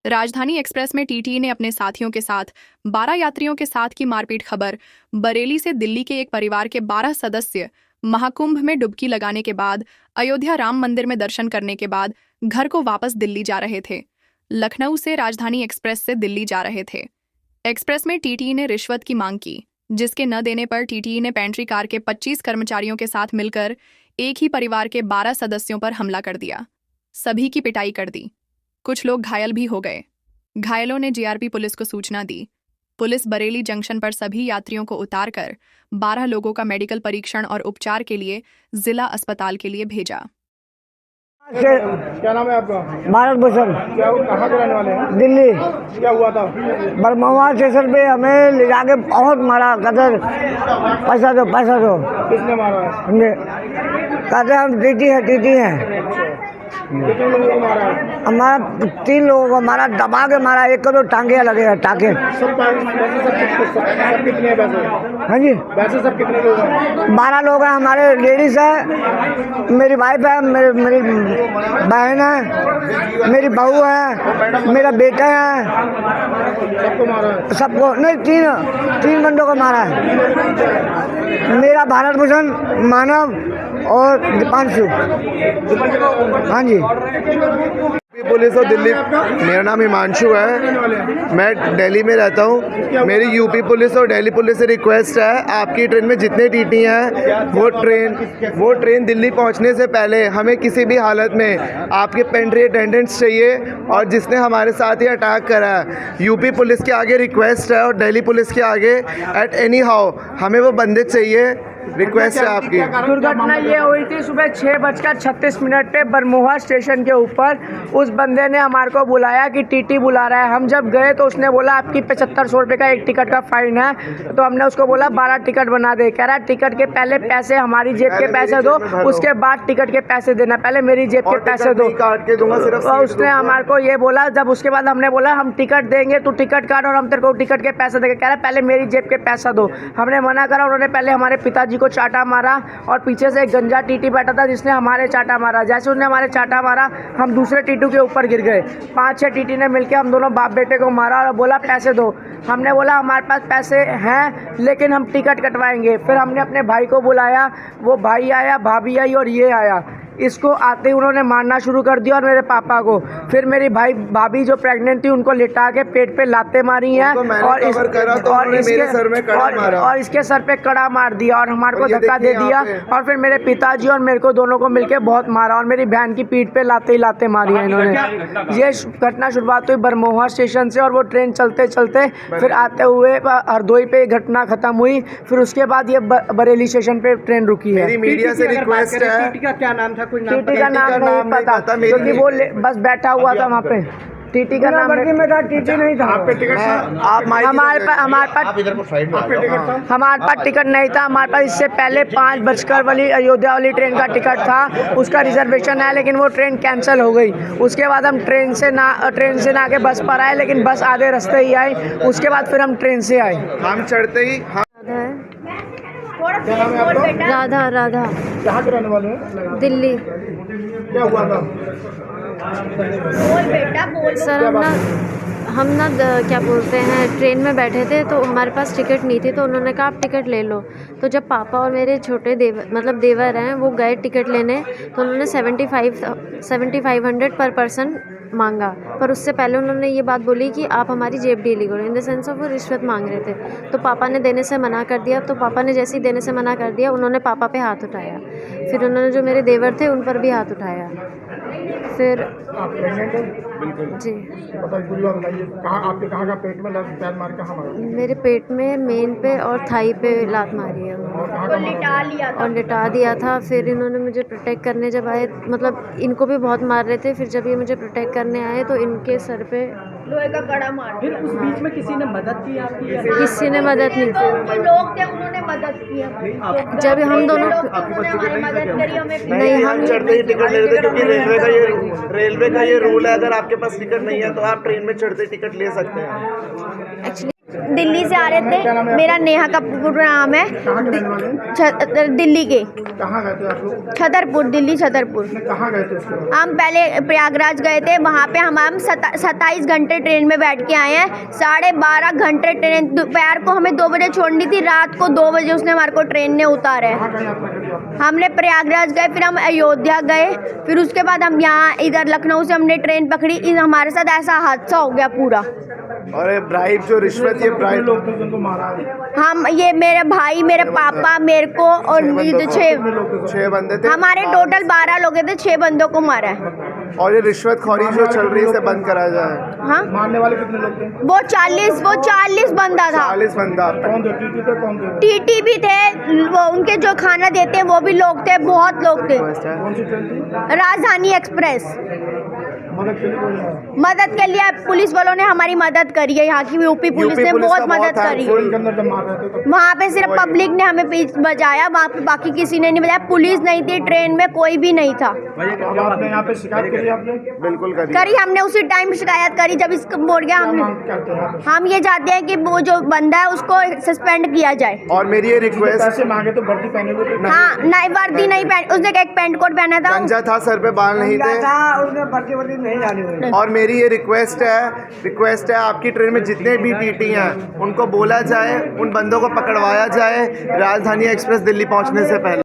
राजधानी एक्सप्रेस में टीटी ने अपने साथियों के साथ 12 यात्रियों के साथ की मारपीट। खबर बरेली से दिल्ली के एक परिवार के 12 सदस्य महाकुंभ में डुबकी लगाने के बाद अयोध्या राम मंदिर में दर्शन करने के बाद घर को वापस दिल्ली जा रहे थे। लखनऊ से राजधानी एक्सप्रेस से दिल्ली जा रहे थे। एक्सप्रेस में टीटी ने रिश्वत की मांग की, जिसके न देने पर टीटी ने पेंट्री कार के 25 कर्मचारियों के साथ मिलकर एक ही परिवार के 12 सदस्यों पर हमला कर दिया। सभी की पिटाई कर दी। कुछ लोग घायल भी हो गए। घायलों ने जीआरपी पुलिस को सूचना दी। पुलिस बरेली जंक्शन पर सभी यात्रियों को उतारकर 12 लोगों का मेडिकल परीक्षण और उपचार के लिए जिला अस्पताल के लिए भेजा। क्या नाम है आपका? भारत भूषण। क्या कहाँ के रहने वाले हैं? दिल्ली। क्या हुआ था? बरमहुआ स्टेशन पे हमें ले जाके बहुत मारा। कहते पैसा दो पैसा दो। किसने मारा है? हमने कहते हम टीटी हैं। कितने लोगों को मारा है? हमारा 3 लोगों को मारा, दबा के मारा। एक को तो टांगे लगे हैं, टांगे। सब कितने हैं पैसे? हाँ जी, पैसे सब कितने लोग हैं? 12 लोग हैं। हमारे लेडीज है, मेरी वाइफ है, मेरी बहन है, मेरी बहू है, मेरा बेटा है। सबको मारा है? सबको नहीं, 3 बंदों को मारा है। मेरा भारत भूषण, मानव और दीपांशु। हाँ जी। पुलिस और दिल्ली। मेरा नाम हिमांशु है, मैं दिल्ली में रहता हूँ। मेरी यूपी पुलिस और दिल्ली पुलिस से रिक्वेस्ट है, आपकी ट्रेन में जितने टीटी हैं वो ट्रेन दिल्ली पहुँचने से पहले हमें किसी भी हालत में आपके पेंट्री अटेंडेंट्स चाहिए। और जिसने हमारे साथ ही अटैक करा है, यूपी पुलिस के आगे रिक्वेस्ट है और दिल्ली पुलिस के आगे एट एनी हाउ हमें वो बंदे चाहिए। रिक्वेस्ट है आपकी। दुर्घटना ये हुई थी सुबह 6:36 पे बरमहुआ स्टेशन के ऊपर। उस बंदे ने हमारे को बुलाया कि टीटी बुला रहा है। हम जब गए तो उसने बोला आपकी 7500 रुपये का एक टिकट का फाइन है। तो हमने उसको बोला 12 टिकट बना दे। कह रहा टिकट के पहले पैसे हमारी जेब के पैसे दो, उसके बाद टिकट के पैसे देना, पहले मेरी जेब के पैसे दो। काट के दूंगा सिर्फ। और उसने हमारे को ये बोला। जब उसके बाद हमने बोला हम टिकट देंगे, तू टिकट काट और हम तेरे को टिकट के पैसे देंगे। कह रहा पहले मेरी जेब के पैसा दो। हमने मना करा। उन्होंने पहले हमारे पिताजी को चाटा मारा और पीछे से एक गंजा टीटी बैठा था जिसने हमारे चाटा मारा। जैसे उसने हमारे चाटा मारा, हम दूसरे टीटू के ऊपर गिर गए। 5-6 टीटी ने मिलकर हम दोनों बाप बेटे को मारा और बोला पैसे दो। हमने बोला हमारे पास पैसे हैं लेकिन हम टिकट कटवाएंगे। फिर हमने अपने भाई को बुलाया, वो भाई आया, भाभी आई और ये आया। इसको आते ही उन्होंने मारना शुरू कर दिया और मेरे पापा को। फिर मेरी भाभी जो प्रेग्नेंट थी उनको लिटा के पेट पे लाते मारी हैं और इसके सर पे कड़ा मार दिया और हमारे को धक्का दे दिया। और फिर मेरे पिताजी और मेरे को दोनों को मिलके बहुत मारा और मेरी बहन की पीठ पे लाते ही लाते मारी है इन्होंने। ये घटना शुरुआत हुई बरमहुआ स्टेशन से और वो ट्रेन चलते चलते फिर आते हुए हरदोई पे घटना खत्म हुई। फिर उसके बाद ये बरेली स्टेशन पे ट्रेन रुकी है। मीडिया से रिक्वेस्ट है। टीटी का क्या नाम था? टीटी का नाम नहीं पता क्योंकि वो बस बैठा हुआ था वहाँ पे। टीटी का नाम में था, टीटी नहीं था। आप पे टिकट था? हमारे पास टिकट नहीं था। हमारे पास इससे पहले 5 बजकर वाली अयोध्या वाली ट्रेन का टिकट था, उसका रिजर्वेशन है, लेकिन वो ट्रेन कैंसिल हो गई। उसके बाद हम ट्रेन से ना के बस पर आए, लेकिन बस आधे रास्ते ही आई। उसके बाद फिर हम ट्रेन से आए। हम चढ़ते ही क्या नाम है आपका? राधा। कहाँ के रहने वाले हैं? दिल्ली। क्या हुआ था? सर हम ना क्या बोलते हैं, ट्रेन में बैठे थे तो हमारे पास टिकट नहीं थी। तो उन्होंने कहा आप टिकट ले लो। तो जब पापा और मेरे छोटे देवर हैं वो गए टिकट लेने, तो उन्होंने 7500 पर पर्सन मांगा। पर उससे पहले उन्होंने ये बात बोली कि आप हमारी जेब ढीली करो, इन द सेंस ऑफ वो रिश्वत मांग रहे थे। तो पापा ने देने से मना कर दिया। तो पापा ने जैसे ही देने से मना कर दिया, उन्होंने पापा पे हाथ उठाया। फिर उन्होंने जो मेरे देवर थे उन पर भी हाथ उठाया। फिर आप प्रेग्नेंट हैं? बिल्कुल जी। पता पूरी बात बताइए। कहाँ का पेट में पैर मार के कहाँ मारा? मेरे पेट में, मेन पे और थाई पे लात मारी है उन्होंने और लिटा दिया था। फिर इन्होंने मुझे प्रोटेक्ट करने जब आए, मतलब इनको भी बहुत मार रहे थे। फिर जब ये मुझे प्रोटेक्ट करने आए तो इनके सर पे लोहे का कड़ा मार। फिर उस बीच में किसी ने मदद की आपकी? किसी ने मदद नहीं की। लोग थे उन्होंने मदद की। जब हम दोनों मदद करी हमें। नहीं, हम चढ़ते ही टिकट ले लेते, क्योंकि रेलवे का ये रूल है, अगर आपके पास टिकट नहीं है तो आप ट्रेन में चढ़ते टिकट ले सकते हैं। एक्चुअली दिल्ली से आ रहे थे। मेरा नेहा कपूर नाम है। कहाँ के रहने वाले हैं? दिल्ली के कहाँ गए थे आप लोग? छतरपुर, दिल्ली छतरपुर। कहाँ गए थे उसके बाद? हम पहले प्रयागराज गए थे। वहाँ पे हम 27 घंटे ट्रेन में बैठ के आए हैं। 12.5 घंटे ट्रेन, दोपहर को हमें 2 बजे छोड़नी थी, रात को 2 बजे उसने हमारे को ट्रेन ने उतारा है। कहाँ का यात्रा करी आपने? हमने प्रयागराज गए, फिर हम अयोध्या गए, फिर उसके बाद हम यहाँ इधर लखनऊ से हमने ट्रेन पकड़ी। हमारे साथ ऐसा हादसा हो गया पूरा। और ये ब्राइब जो रिश्वत, ये ब्राइब लोग थे जिनको मारा है? हम, ये मेरे भाई, मेरे पापा, मेरे को और ये 6 बंदे थे। हमारे टोटल 12 लोग थे, 6 बंदों को मारा है। और ये रिश्वतखोरी जो चल रही है इसे बंद करा जाए। हाँ, मारने वाले कितने लोग थे? वो 40 बंदा था। 40 बंदा। कौन थे? टीटी थे? कौन थे? टीटी भी थे, वो उनके जो खाना देते हैं वो भी लोग थे, बहुत लोग थे। कौन सी ट्रेन थी? राजधानी एक्सप्रेस। मदद के लिए बोल रहा है। मदद के लिए पुलिस वालों ने हमारी मदद करी है। यहाँ की यूपी पुलिस ने बहुत मदद करी है। ट्रेन के अंदर जब मार रहे थे तो वहाँ पे सिर्फ पब्लिक ने हमें बचाया, वहाँ पे बाकी किसी ने नहीं बचाया। पुलिस नहीं थी ट्रेन में, कोई भी नहीं था। अब आपने यहाँ पे शिकायत करी आपने? बिल्कुल करी हमने, उसी टाइम शिकायत करी जब इसको बोल गया। क्या मांग करते हैं आप? हम ये चाहते हैं कि वो जो बंदा है उसको सस्पेंड किया जाए। और मेरी ये रिक्वेस्ट, पैसे मांगे तो वर्दी पहने हुए थे? हाँ, नहीं वर्दी नहीं पहन, उसने एक पैंट कोट पहना था। गंजा था, सर पे बाल नहीं थे। उसने वर्दी नहीं डाली हुई। और मेरी ये रिक्वेस्ट है आपकी ट्रेन में जितने भी टीटी हैं उनको बोला जाए, उन बंदों को पकड़वाया जाए राजधानी एक्सप्रेस दिल्ली पहुंचने से पहले।